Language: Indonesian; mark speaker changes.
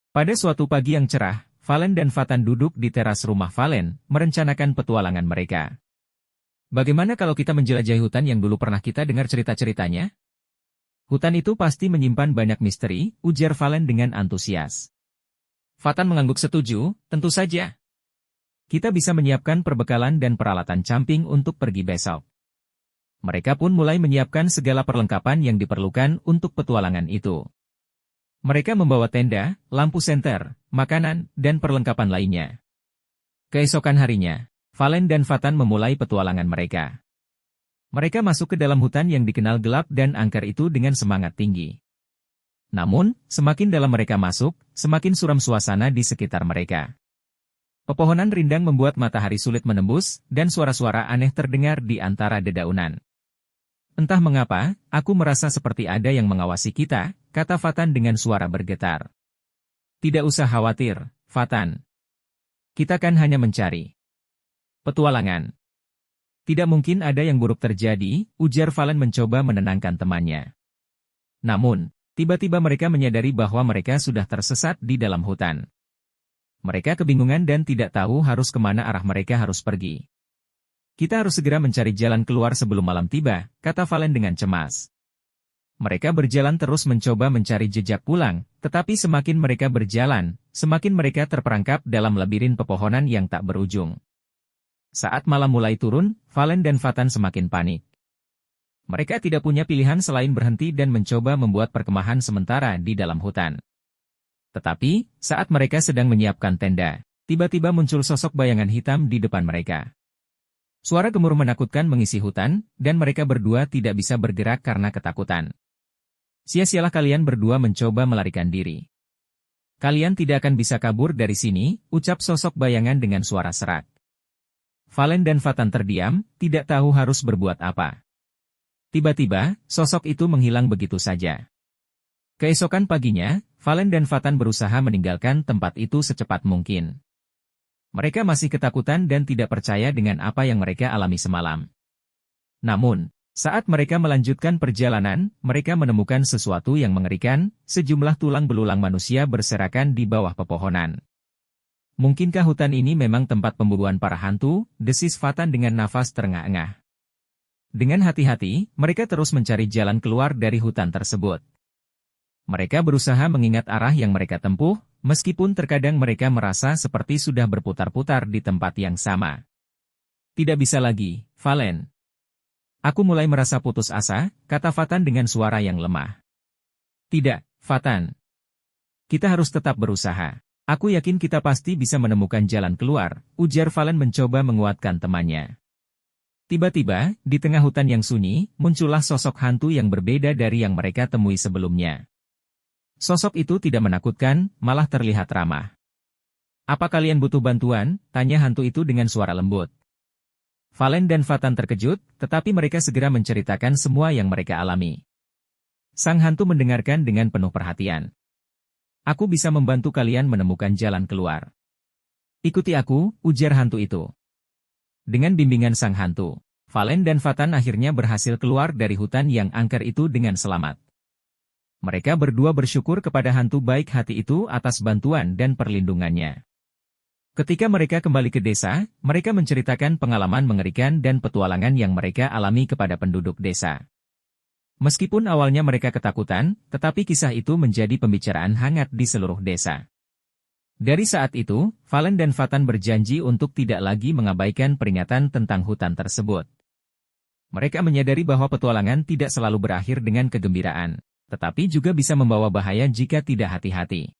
Speaker 1: Pada suatu pagi yang cerah, Valen dan Fatan duduk di teras rumah Valen, merencanakan petualangan mereka. Bagaimana kalau kita menjelajahi hutan yang dulu pernah kita dengar cerita-ceritanya? Hutan itu pasti menyimpan banyak misteri, ujar Valen dengan antusias. Fatan mengangguk setuju, tentu saja. Kita bisa menyiapkan perbekalan dan peralatan camping untuk pergi besok. Mereka pun mulai menyiapkan segala perlengkapan yang diperlukan untuk petualangan itu. Mereka membawa tenda, lampu senter, makanan, dan perlengkapan lainnya. Keesokan harinya, Valen dan Fatan memulai petualangan mereka. Mereka masuk ke dalam hutan yang dikenal gelap dan angker itu dengan semangat tinggi. Namun, semakin dalam mereka masuk, semakin suram suasana di sekitar mereka. Pepohonan rindang membuat matahari sulit menembus, dan suara-suara aneh terdengar di antara dedaunan. Entah mengapa, aku merasa seperti ada yang mengawasi kita, kata Fatan dengan suara bergetar. Tidak usah khawatir, Fatan. Kita kan hanya mencari petualangan. Tidak mungkin ada yang buruk terjadi, ujar Valen mencoba menenangkan temannya. Namun, tiba-tiba mereka menyadari bahwa mereka sudah tersesat di dalam hutan. Mereka kebingungan dan tidak tahu harus kemana arah mereka harus pergi. Kita harus segera mencari jalan keluar sebelum malam tiba, kata Valen dengan cemas. Mereka berjalan terus mencoba mencari jejak pulang, tetapi semakin mereka berjalan, semakin mereka terperangkap dalam labirin pepohonan yang tak berujung. Saat malam mulai turun, Valen dan Fatan semakin panik. Mereka tidak punya pilihan selain berhenti dan mencoba membuat perkemahan sementara di dalam hutan. Tetapi, saat mereka sedang menyiapkan tenda, tiba-tiba muncul sosok bayangan hitam di depan mereka. Suara gemuruh menakutkan mengisi hutan, dan mereka berdua tidak bisa bergerak karena ketakutan. Sia-sialah kalian berdua mencoba melarikan diri. Kalian tidak akan bisa kabur dari sini, ucap sosok bayangan dengan suara serak. Valen dan Fatan terdiam, tidak tahu harus berbuat apa. Tiba-tiba, sosok itu menghilang begitu saja. Keesokan paginya, Valen dan Fatan berusaha meninggalkan tempat itu secepat mungkin. Mereka masih ketakutan dan tidak percaya dengan apa yang mereka alami semalam. Namun, saat mereka melanjutkan perjalanan, mereka menemukan sesuatu yang mengerikan, sejumlah tulang belulang manusia berserakan di bawah pepohonan. Mungkinkah hutan ini memang tempat pemburuan para hantu, desis Fatan dengan nafas terengah-engah. Dengan hati-hati, mereka terus mencari jalan keluar dari hutan tersebut. Mereka berusaha mengingat arah yang mereka tempuh, meskipun terkadang mereka merasa seperti sudah berputar-putar di tempat yang sama. Tidak bisa lagi, Valen. Aku mulai merasa putus asa, kata Fatan dengan suara yang lemah. Tidak, Fatan. Kita harus tetap berusaha. Aku yakin kita pasti bisa menemukan jalan keluar, ujar Valen mencoba menguatkan temannya. Tiba-tiba, di tengah hutan yang sunyi, muncullah sosok hantu yang berbeda dari yang mereka temui sebelumnya. Sosok itu tidak menakutkan, malah terlihat ramah. Apa kalian butuh bantuan? Tanya hantu itu dengan suara lembut. Valen dan Fatan terkejut, tetapi mereka segera menceritakan semua yang mereka alami. Sang hantu mendengarkan dengan penuh perhatian. Aku bisa membantu kalian menemukan jalan keluar. Ikuti aku, ujar hantu itu. Dengan bimbingan sang hantu, Valen dan Fatan akhirnya berhasil keluar dari hutan yang angker itu dengan selamat. Mereka berdua bersyukur kepada hantu baik hati itu atas bantuan dan perlindungannya. Ketika mereka kembali ke desa, mereka menceritakan pengalaman mengerikan dan petualangan yang mereka alami kepada penduduk desa. Meskipun awalnya mereka ketakutan, tetapi kisah itu menjadi pembicaraan hangat di seluruh desa. Dari saat itu, Valen dan Fatan berjanji untuk tidak lagi mengabaikan peringatan tentang hutan tersebut. Mereka menyadari bahwa petualangan tidak selalu berakhir dengan kegembiraan, tetapi juga bisa membawa bahaya jika tidak hati-hati.